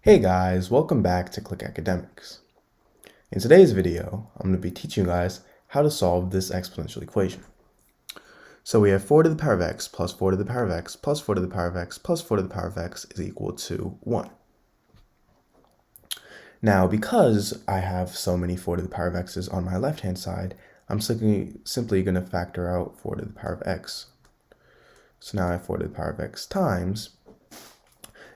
Hey guys, welcome back to Click Academics. In today's video, I'm going to be teaching you guys how to solve this exponential equation. So we have 4 to the power of x plus 4 to the power of x plus 4 to the power of x plus 4 to the power of x is equal to 1. Now, because I have so many 4 to the power of x's on my left-hand side, I'm simply going to factor out 4 to the power of x. So now I have 4 to the power of x times.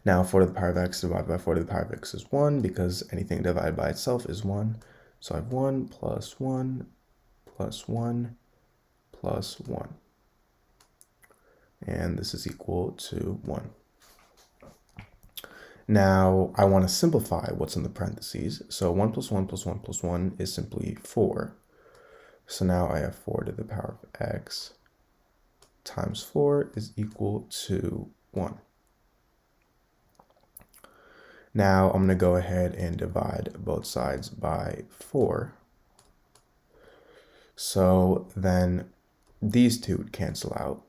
Now 4 to the power of x divided by 4 to the power of x is 1 because anything divided by itself is 1. So I have 1 plus 1 plus 1 plus 1. And this is equal to 1. Now I want to simplify what's in the parentheses. So 1 plus 1 plus 1 plus 1 is simply 4. So now I have 4 to the power of x times 4 is equal to 1. Now I'm going to go ahead and divide both sides by 4. So then these two would cancel out.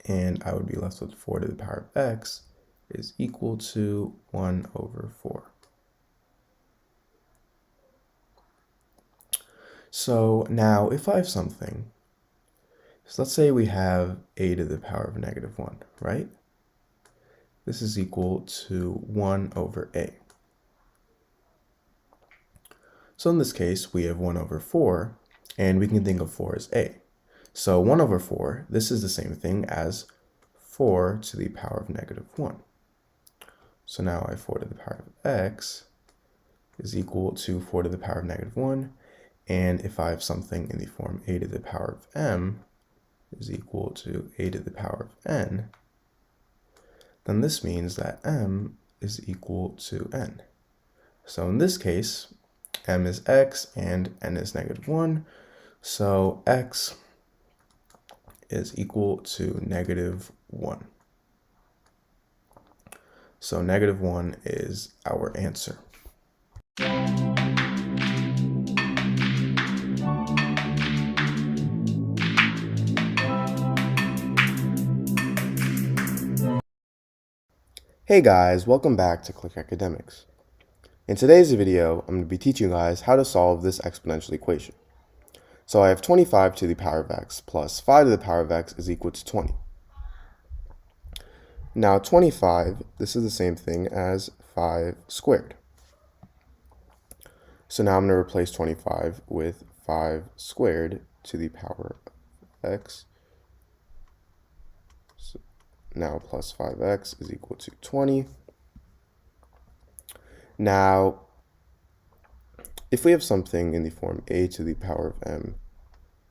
And I would be left with 4 to the power of x is equal to 1 over 4. So now if I have something, so let's say we have a to the power of negative 1, right? This is equal to 1 over a. So in this case, we have 1 over 4, and we can think of 4 as a. So 1 over 4, this is the same thing as 4 to the power of negative 1. So now I have 4 to the power of x is equal to 4 to the power of negative 1. And if I have something in the form a to the power of m is equal to a to the power of n, then this means that m is equal to n. So in this case, m is x and n is negative 1. So x is equal to negative 1. So negative 1 is our answer. Hey guys, welcome back to Click Academics. In today's video, I'm going to be teaching you guys how to solve this exponential equation. So I have 25 to the power of x plus 5 to the power of x is equal to 20. Now 25, this is the same thing as 5 squared. So now I'm going to replace 25 with 5 squared to the power of x. So now plus 5x is equal to 20. Now, if we have something in the form a to the power of m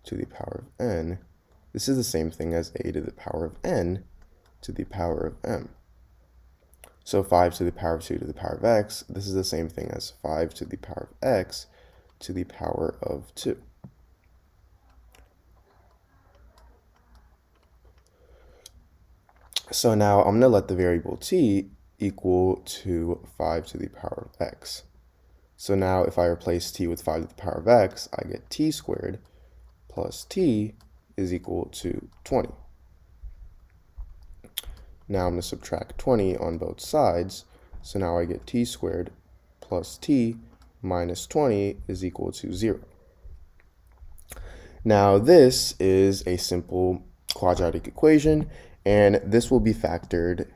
to the power of n, this is the same thing as a to the power of n to the power of m. So 5 to the power of 2 to the power of x, this is the same thing as 5 to the power of x to the power of 2. So now I'm going to let the variable t equal to 5 to the power of x. So now if I replace t with 5 to the power of x, I get t squared plus t is equal to 20. Now I'm going to subtract 20 on both sides. So now I get t squared plus t minus 20 is equal to 0. Now this is a simple quadratic equation, and this will be factored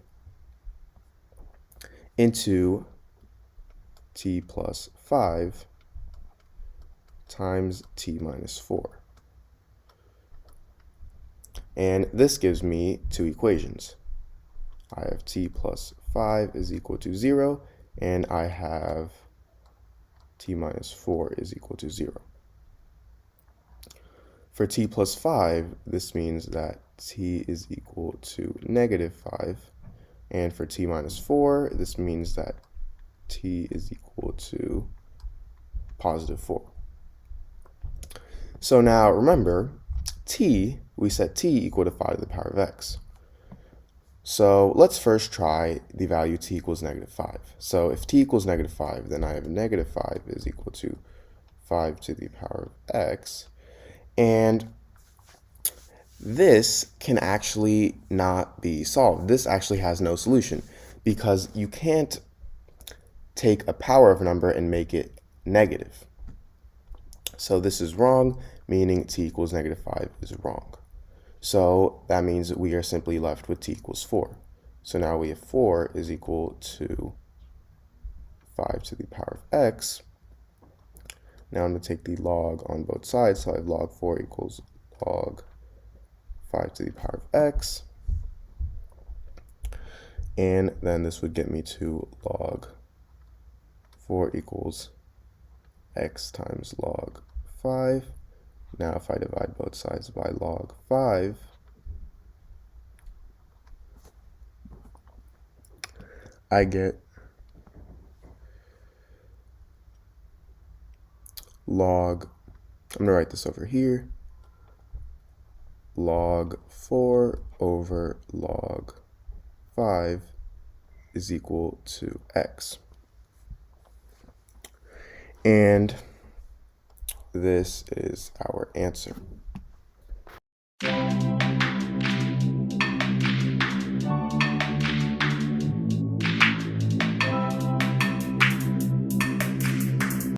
into t plus 5 times t minus 4. And this gives me two equations. I have t plus 5 is equal to 0, and I have t minus 4 is equal to 0. For t plus 5, this means that t is equal to negative 5. And for t minus 4, this means that t is equal to positive 4. So now remember, we set t equal to 5 to the power of x. So let's first try the value t equals negative 5. So if t equals negative 5, then I have negative 5 is equal to 5 to the power of x. And this can actually not be solved. This actually has no solution because you can't take a power of a number and make it negative. So this is wrong, meaning t equals -5 is wrong. So that means that we are simply left with t equals 4. So now we have 4 is equal to 5 to the power of x. Now I'm going to take the log on both sides, so I have log 4 equals log 5 to the power of x. And then this would get me to log 4 equals x times log 5. Now if I divide both sides by log 5, I get log, I'm going to write this over here, log 4 over log 5 is equal to x. And this is our answer.